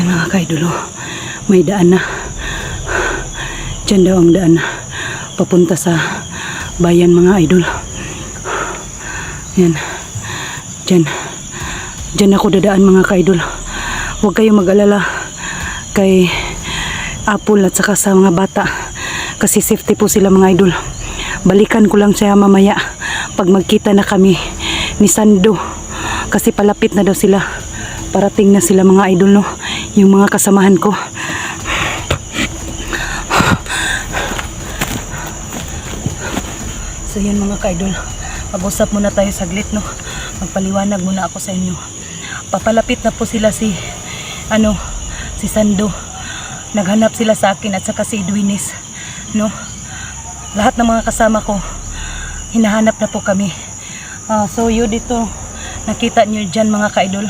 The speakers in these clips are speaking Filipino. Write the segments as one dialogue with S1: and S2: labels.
S1: Yan mga ka-idol, may daan na. Diyan daw ang daan papunta sa bayan mga idol. Yan. Diyan ako dadaan mga ka-idol. Huwag kayong mag-alala kay Apple at saka sa mga bata. Kasi safety po sila mga idol. Balikan ko lang siya mamaya pag magkita na kami ni Sando. Kasi palapit na daw sila. Parating na sila mga idol, no? Yung mga kasamahan ko. So yan mga ka-idol, mag-usap muna tayo saglit, no? Magpaliwanag muna ako sa inyo. Papalapit na po sila si Sando. Naghanap sila sa akin at saka si Edwinis, no? Lahat ng mga kasama ko hinahanap na po kami. So yun dito, nakita niyo dyan mga ka-idol,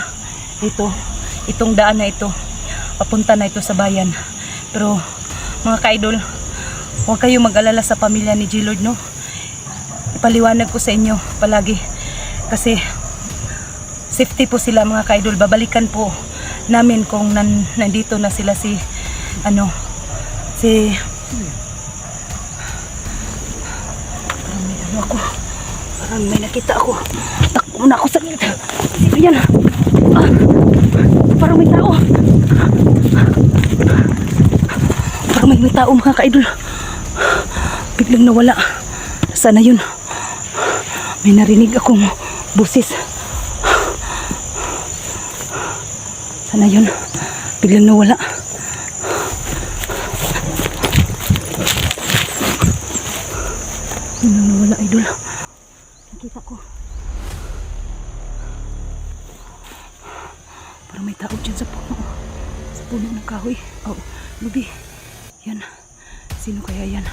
S1: itong daan na ito, papunta na ito sa bayan. Pero mga ka-idol, huwag kayo mag-alala sa pamilya ni G-Lord, no? Ipaliwanag ko sa inyo palagi kasi safety po sila mga ka-idol. Babalikan po namin kung nandito na sila parang may nakita ako. Takbo muna ako sa gilid. Sino yan? Parang may tao. Parang may tao mga ka-idol. Biglang nawala. Sana yun. May narinig akong busis. Sana yun. Biglang nawala. Biglang nawala, idol. Nakita ko. Parang may tao dyan sa puno. Sa puno ng kahoy. Oh, lubi. Yan. Sino kaya yan?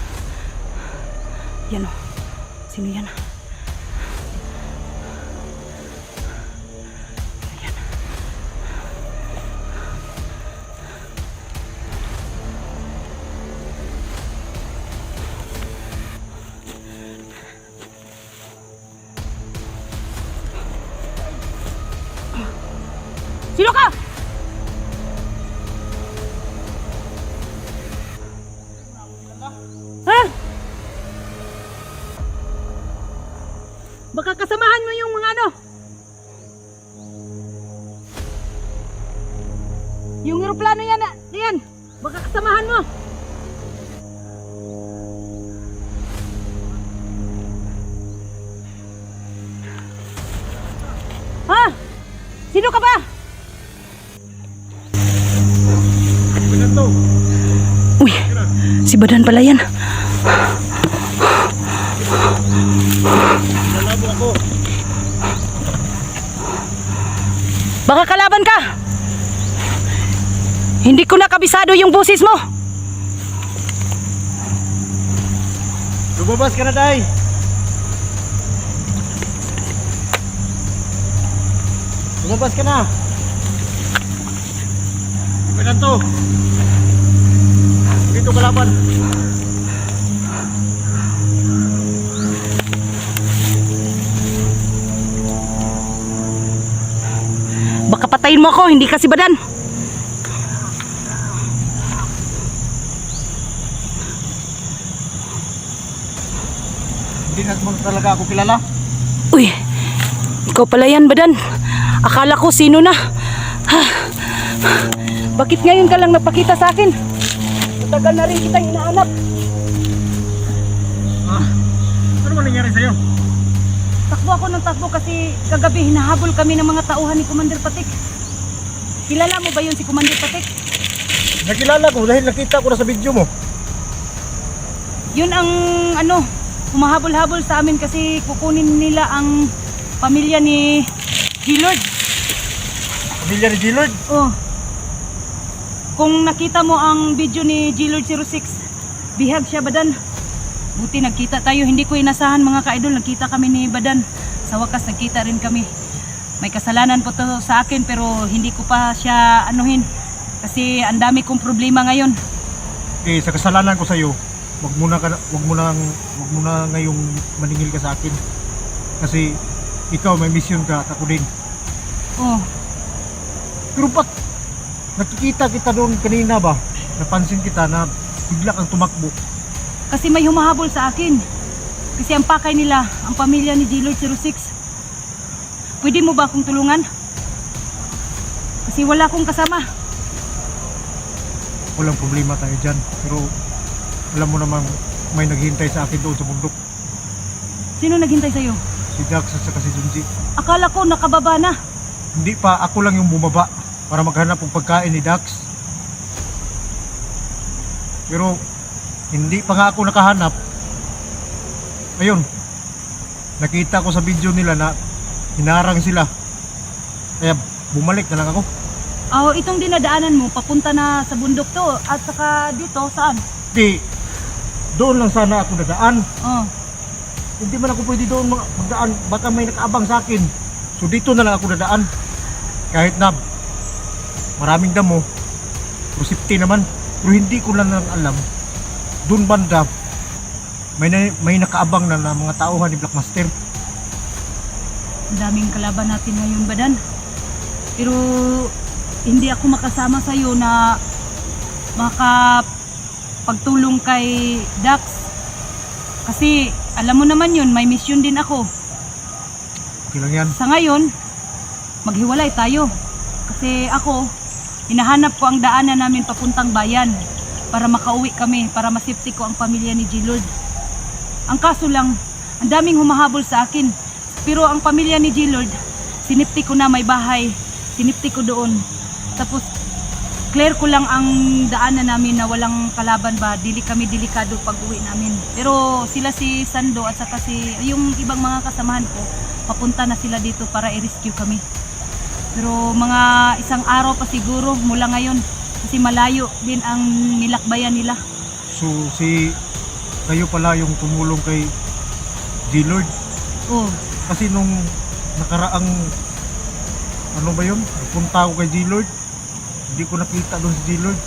S1: Yan oh. Sino yan? Ayan. Sino ka? Ha? Baka kasamahan mo yung mga yung eroplano yan, yan. Baka kasamahan mo. Ha? Sino ka ba? Uy, si Badan pala yan. Baka kalaban ka. Hindi ko na kabisado yung busis mo.
S2: Lumabas ka na, Day. Lumabas ka na. Ilan to? Dito kalaban.
S1: Baka patayin mo ako, hindi kasi Badan.
S2: Hindi na mo talaga ako kilala.
S1: Uy, ikaw pala yan Badan. Akala ko sino na. Bakit ngayon ka lang napakita sa akin? Matagal na rin kitang hinahanap.
S2: Ano man nangyari sa'yo?
S1: Takbo ako ng takbo kasi kagabi hinahabol kami ng mga tauhan ni Commander Patik. Kilala mo ba yun si Commander Patik?
S2: Nakilala ko dahil nakita ko na sa video mo.
S1: Yun ang humahabol-habol sa amin kasi kukunin nila ang pamilya ni G-Lord.
S2: Pamilya ni G-Lord?
S1: Oh. Kung nakita mo ang video ni G-Lord 06, bihag siya Badan. Buti nagkita tayo, hindi ko inasahan mga ka-idol, nagkita kami ni Badan. Sa wakas nagkita rin kami. May kasalanan po to sa akin pero hindi ko pa siya anuhin. Kasi ang dami kong problema ngayon.
S2: Sa kasalanan ko sa'yo, wag mo na ngayong maningil ka sa akin. Kasi ikaw may mission ka, ako din.
S1: Oh.
S2: Pero nakikita kita doon kanina ba? Napansin kita na bigla kang tumakbo.
S1: Kasi may humahabol sa akin. Kasi ang pakay nila, ang pamilya ni G-Lord 06. Pwede mo ba akong tulungan? Kasi wala akong kasama.
S2: Walang problema tayo dyan. Pero alam mo naman may naghihintay sa akin doon sa bundok.
S1: Sino naghintay sa'yo?
S2: Si Dax at saka si Junji.
S1: Akala ko nakababa na.
S2: Hindi pa, ako lang yung bumaba para maghanap ng pagkain ni Dax. Pero hindi pa nga ako nakahanap. Ayun, nakita ko sa video nila na hinarang sila. Kaya bumalik na lang ako.
S1: Itong dinadaanan mo, papunta na sa bundok to. At saka dito, saan?
S2: Di, doon lang sana ako dadaan.
S1: Oh.
S2: Hindi man ako pwede doon magdaan. Baka may nakaabang sa akin. So dito na lang ako dadaan. Kahit na maraming damo, pero safety naman. Pero hindi ko lang alam. Doon banda, may nakaabang na mga tauhan ni Black Master.
S1: Ang daming kalaban natin ngayon, Badan. Pero hindi ako makasama sa'yo na makapagtulong kay Dax. Kasi alam mo naman yun, may mission din ako.
S2: Okay lang yan.
S1: Sa ngayon, maghiwalay tayo. Kasi ako, hinahanap ko ang daanan namin papuntang bayan para makauwi kami, para masafety ko ang pamilya ni G-Lord. Ang kaso lang, ang daming humahabol sa akin. Pero ang pamilya ni G-Lord, sinipti ko na, may bahay. Sinipti ko doon. Tapos, clear ko lang ang daanan namin na walang kalaban ba, dili kami delikado pag uwi namin. Pero sila si Sando at saka yung ibang mga kasamahan ko, papunta na sila dito para i-rescue kami. Pero mga isang araw pa siguro mula ngayon, kasi malayo din ang nilakbayan nila.
S2: So kayo pala yung tumulong kay G-Lord.
S1: Oh,
S2: Kasi nung nakaraang ano ba yun? Punta ako kay G-Lord. Hindi ko nakita doon si G-Lord.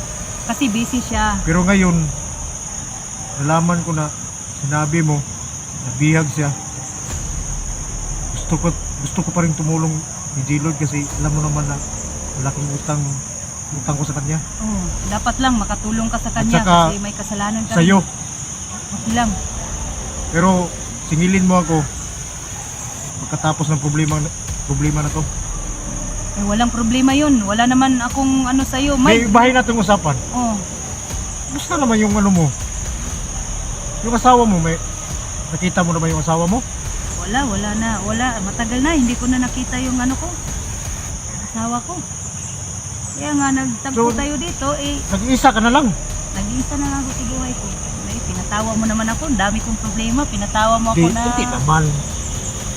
S1: kasi busy siya.
S2: Pero ngayon, nalaman ko na sinabi mo, nabihag siya. Gusto ko pa rin tumulong ni G-Lord kasi alam mo naman na malaking utang ko sa kanya.
S1: Oh, dapat lang makatulong ka sa kanya
S2: saka,
S1: kasi may kasalanan ka.
S2: Sa'yo.
S1: Okay lang.
S2: Pero singilin mo ako pagkatapos ng problema na to.
S1: Eh, walang problema yun. Wala naman akong ano sa'yo.
S2: May bahay natin usapan.
S1: Oh,
S2: Gusto naman yung ano mo. Yung asawa mo, nakita mo naman yung asawa mo?
S1: wala na. Wala. Matagal na. Hindi ko na nakita yung ano ko. Asawa ko. Kaya nga, nagtagpo
S2: So,
S1: tayo dito. Eh,
S2: Nag-iisa ka na lang.
S1: nag-iisa na lang ako sa buhay ko. Eh, pinatawa mo naman ako. Ang dami kong problema. Pinatawa mo ako na...
S2: Hindi naman.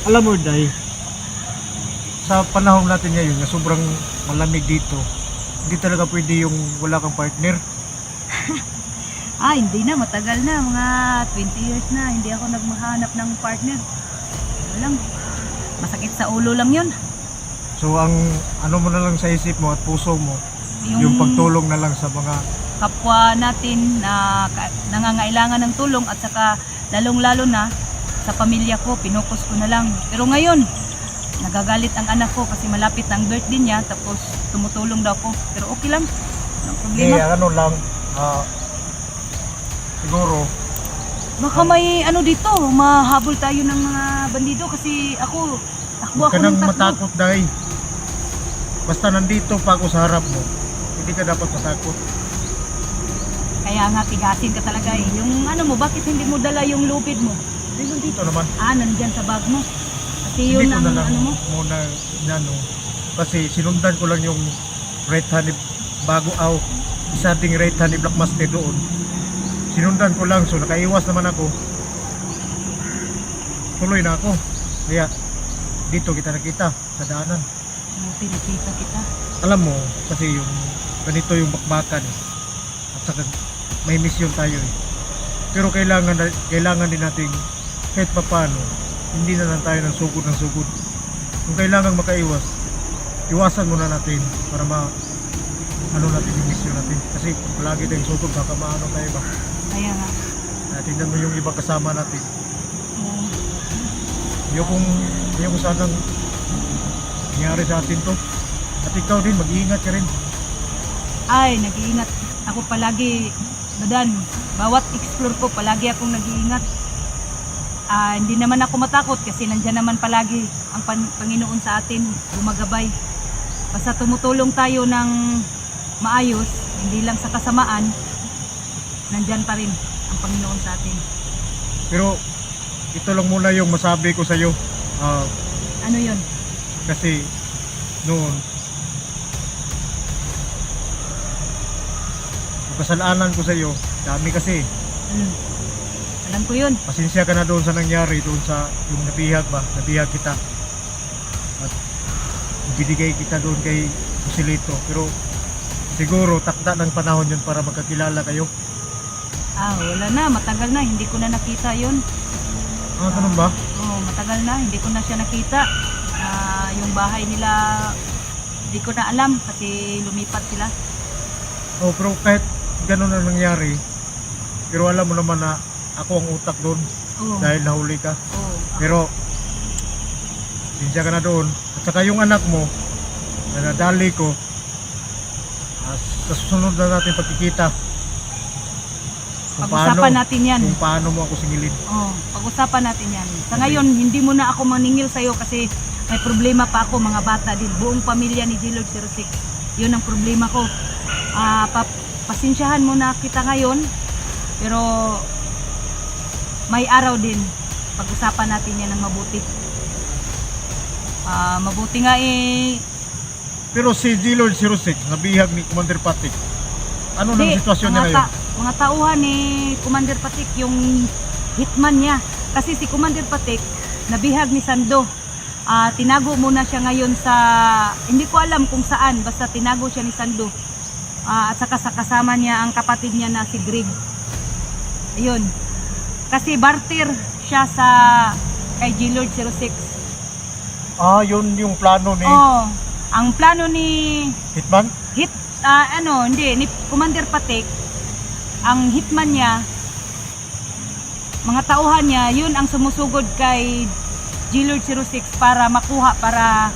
S2: Alam mo, Day, sa panahon natin ngayon na sobrang malamig dito, hindi talaga pwede yung wala kang partner.
S1: Hindi na. Matagal na. Mga 20 years na. Hindi ako nagmahanap ng partner. Lang. Masakit sa ulo lang yun.
S2: So ang ano mo na lang sa isip mo at puso mo, yung pagtulong na lang sa mga
S1: kapwa natin na nangangailangan ng tulong at saka lalong-lalo na sa pamilya ko, pinukus ko na lang. Pero ngayon, nagagalit ang anak ko kasi malapit na ang birthday niya tapos tumutulong daw ko. Pero okay lang. Walang problema.
S2: ano lang, siguro,
S1: Baka may ano dito, mahabol tayo ng mga bandido kasi takbo
S2: huwag
S1: ako
S2: ka
S1: ng
S2: nang
S1: takbo.
S2: matakot, Day. Basta nandito pa ako sa harap mo, hindi ka dapat matakot.
S1: Kaya nga tigasin ka talaga eh. Yung ano mo, bakit hindi mo dala yung lupid mo?
S2: Hindi nandito naman.
S1: Nandyan sa bag mo. Kasi yun
S2: Hindi ko
S1: ang
S2: na lang
S1: ano mo.
S2: muna inano. Kasi sinundan ko lang yung right hand isa ding right hand ni Black Master doon. Sinundan ko lang, so nakaiwas naman ako. Tuloy na ako. Kaya dito kita nakita sa daanan.
S1: Pinakita kita.
S2: Alam mo, kasi yung ganito yung bakbakan eh. At saka may mission tayo eh. Pero kailangan din natin kahit papaano, hindi na lang tayo ng sugod. Kung kailangan makaiwas, iwasan muna natin para natin yung mission natin. Kasi palagi tayong sugod, baka maano tayo ba?
S1: Kaya nga.
S2: Tingnan mo yung ibang kasama natin.
S1: Oo.
S2: Yung sanang nangyari sa atin to. At ikaw din, mag-iingat ka rin.
S1: Ay, nag-iingat ako palagi, Badan. Bawat explore ko, palagi akong nag-iingat. Hindi naman ako matakot kasi nandyan naman palagi ang Panginoon sa atin, gumagabay. Basta tumutulong tayo ng maayos, hindi lang sa kasamaan, nandyan pa rin ang Panginoon sa atin.
S2: Pero ito lang muna yung masabi ko sa iyo.
S1: Ano yun?
S2: Kasi noon yung kasalanan ko sa iyo, dami kasi.
S1: Alam ko yun.
S2: Pasensya ka na doon sa nangyari, doon sa yung nabihag kita. At binigay kita doon kay Joselito. Pero siguro takda ng panahon yun para magkakilala kayo.
S1: Wala na, matagal na, hindi ko na nakita yun.
S2: Ganun ba?
S1: Oo, matagal na, hindi ko na siya nakita. Yung bahay nila, hindi ko na alam kasi lumipat sila.
S2: Pero kahit ganun ang nangyari, pero alam mo naman na ako ang utak doon
S1: Oo.
S2: dahil nahuli ka.
S1: Oo.
S2: Pero sinsya ka na doon. At saka yung anak mo na nadali ko, sa susunod na natin pagkikita,
S1: Pag-usapan natin yan.
S2: kung paano mo ako singilin.
S1: Oo, pag-usapan natin yan. Sa ngayon, hindi mo na ako maningil sa'yo kasi may problema pa ako, mga bata din. Buong pamilya ni G-Lord 06. Yun ang problema ko. Pasensyahan mo na kita ngayon, pero may araw din. Pag-usapan natin yan ng mabuti. Mabuti nga
S2: Pero si G-Lord 06, nabihag ni Commander Patik, ano nang sitwasyon niya ngayon?
S1: Mga tauhan ni Commander Patik, yung hitman niya. Kasi si Commander Patik, nabihag ni Sando. Tinago muna siya ngayon sa, hindi ko alam kung saan, basta tinago siya ni Sando. At saka sa kasama niya ang kapatid niya na si Greg. Ayun. Kasi barter siya sa kay G-Lord 06.
S2: Yun yung plano ni
S1: Ang plano ni
S2: Hitman?
S1: ni Commander Patik, ang hitman niya, mga tauhan niya, yun ang sumusugod kay G-Lord 06 para makuha, para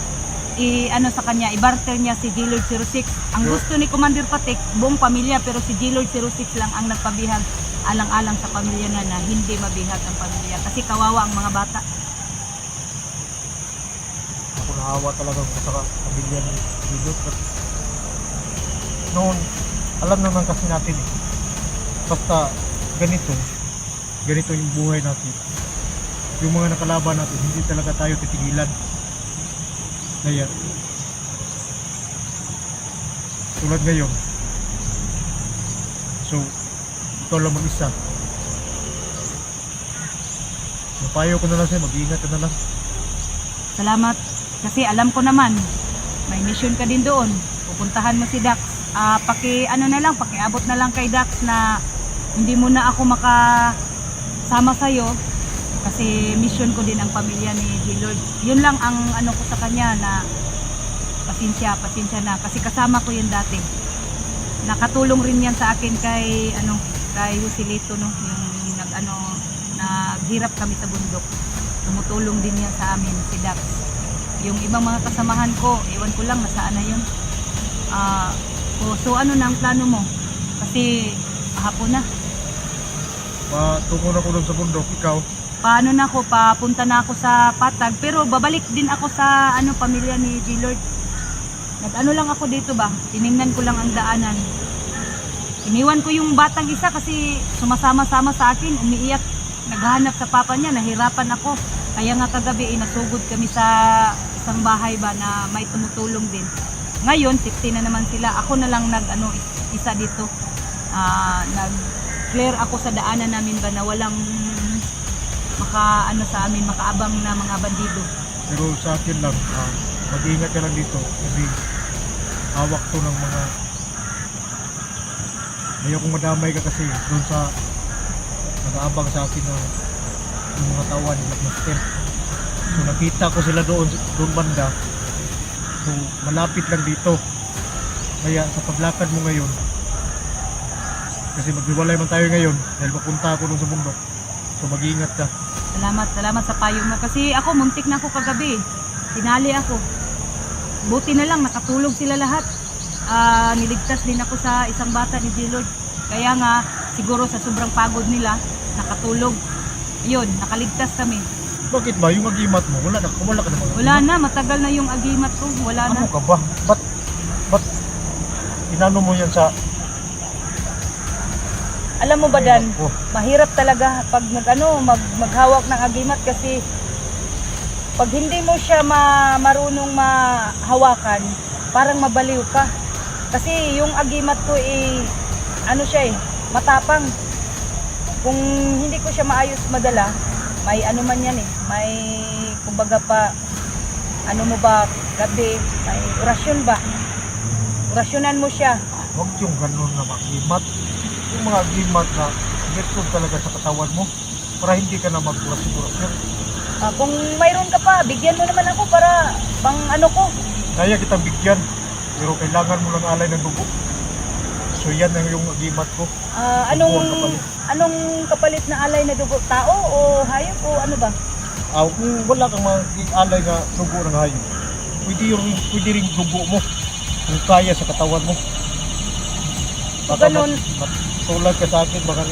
S1: sa kanya, i-barter niya si G-Lord 06. Ang gusto ni Commander Patik, buong pamilya, pero si G-Lord 06 lang ang nagpabihag, alang-alang sa pamilya na hindi mabihag ang pamilya. Kasi kawawa ang mga bata.
S2: Ako nahawa talaga ko sa pamilya ni G-Lord. Noon, alam naman kasi natin basta ganito yung buhay natin. Yung mga nakalaban natin, hindi talaga tayo titigilan. Kaya, tulad ngayon. So, ikaw lang mag-isa. Mapayo ko na lang sa'yo, mag-iingat ka na lang.
S1: Salamat. Kasi alam ko naman, may mission ka din doon. Pupuntahan mo si Dax. Pakiabot na lang kay Dax na hindi mo na ako makasama sa'yo kasi mission ko din ang pamilya ni G-Lord. Yun lang ang ko sa kanya, na pasensya na kasi kasama ko yun dati. Nakatulong rin yan sa akin kay Joselito, no, yung naghirap kami sa bundok. Tumutulong din yan sa amin si Dax. Yung ibang mga kasamahan ko, ewan ko lang nasaan na yun. So ano na ang plano mo? Kasi hapon na.
S2: Patungo na ko doon sa bundok, ikaw?
S1: Paano na ako? Papunta na ako sa Patag. Pero babalik din ako sa pamilya ni G-Lord. Lang ako dito ba? Tiningnan ko lang ang daanan. Iniwan ko yung batang isa kasi sumasama-sama sa akin. Umiiyak. Naghahanap sa papa niya. Nahirapan ako. Kaya nga kagabi nasugod kami sa isang bahay ba na may tumutulong din. Ngayon, 60 na naman sila. Ako na lang isa dito. Nag-clear ako sa daanan namin ba na walang sa amin, makaabang na mga bandido.
S2: Pero sa akin lang, mag-iingat ka lang dito kasi hawak to ng mga ayaw kong madamay ka kasi doon sa nag-aabang sa akin ng yung mga tawan ni Black Master. So nakita ko sila doon banda. So malapit lang dito. Kaya sa paglakad mo ngayon, kasi maghiwalay man tayo ngayon dahil mapunta ako doon sa bundok. So mag-iingat ka.
S1: Salamat sa payo mo. Kasi ako, muntik na ako kagabi. Tinali ako. Buti na lang, nakatulog sila lahat. niligtas din ako sa isang bata ni J-Lord. Kaya nga, siguro sa sobrang pagod nila, nakatulog. Yun, nakaligtas kami.
S2: Bakit ba? Yung agimat mo, wala ka na mga
S1: Wala na, matagal na yung agimat ko. Wala na.
S2: Ano ka ba? Ba't inano mo yan sa
S1: Alam mo ba, Dan,
S2: Oh,
S1: mahirap talaga pag maghawak ng agimat kasi pag hindi mo siya marunong mahawakan, parang mabaliw ka. Kasi yung agimat ko siya matapang. Kung hindi ko siya maayos madala, may ano man yan may kumbaga pa, gabi, may orasyon ba? Orasyonan mo siya.
S2: Huwag yung ganun na mag-agimat. Yung mga agimat na virtud talaga sa katawan mo para hindi ka na mag-orasyon.
S1: Kung mayroon ka pa, bigyan mo naman ako para pang ko.
S2: Kaya kitang bigyan, pero kailangan mo lang alay ng dugo. So yan ang yung agimat ko.
S1: Anong kapalit na alay na dugo? Tao o hayop o ano ba?
S2: Kung wala kang alay na dugo ng hayop, pwede rin dugo mo kung kaya sa katawan mo. Baka
S1: Ganun.
S2: tulad ka sa akin, baka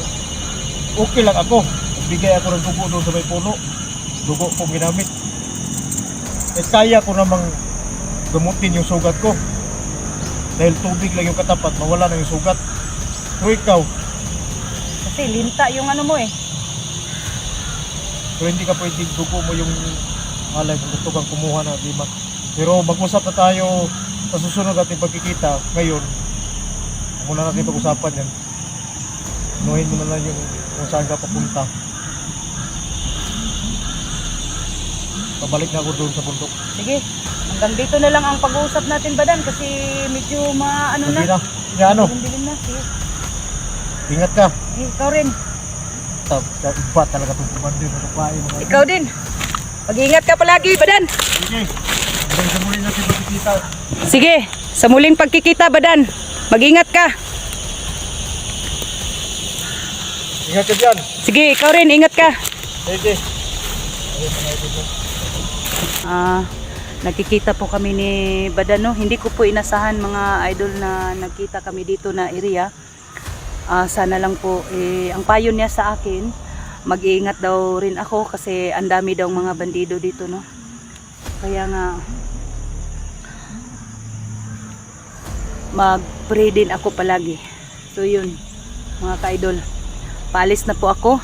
S2: okay lang ako. Bigay ako ng dugo doon sa may puno. Dugo kong ginamit. Kaya ko namang gamutin yung sugat ko. Dahil tubig lang yung katapat, mawala na yung sugat. Pero ikaw,
S1: Kasi linta yung mo
S2: pero hindi ka pwedeng dugo mo yung alay kung gusto kang kumuha ng agimat. Pero mag-usap na tayo sa susunod natin pagkikita. Ngayon, muna natin pag-usapan yan. Inuhin mo na lang yung kung saan ka papunta. Pabalik na ako doon sa bundok.
S1: Sige, hanggang dito na lang ang pag-uusap natin, Badan, kasi medyo
S2: Hindi na. Ano?
S1: Dilim na. Sige.
S2: Ingat ka.
S1: Ikaw rin.
S2: Iba talaga itong kumandir.
S1: Ikaw din. Mag-iingat ka palagi, Badan.
S2: Sige. Hanggang sa muli natin pagkikita.
S1: Sige, sa muling pagkikita, Badan. Mag-ingat ka.
S2: Ingat ka dyan.
S1: Sige, ikaw rin, ingat ka.
S2: Sige.
S1: Nagkikita po kami ni Badano. Hindi ko po inasahan mga idol na nagkita kami dito na area. Sana lang po ang payo niya sa akin, mag-iingat daw rin ako kasi ang dami daw mga bandido dito, no. Kaya nga mag-pray din ako palagi. So yun, mga ka-idol, paalis na po ako.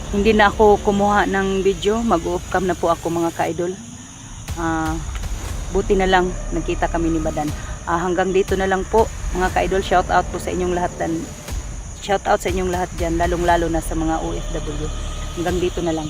S1: Hindi na ako kumuha ng video, mag-off cam na po ako, mga ka-idol. Buti na lang nakita kami ni Badan. Hanggang dito na lang po, mga ka-idol. Shout out po sa inyong lahat, dan shout out sa inyong lahat dyan, lalong lalo na sa mga OFW. Hanggang dito na lang.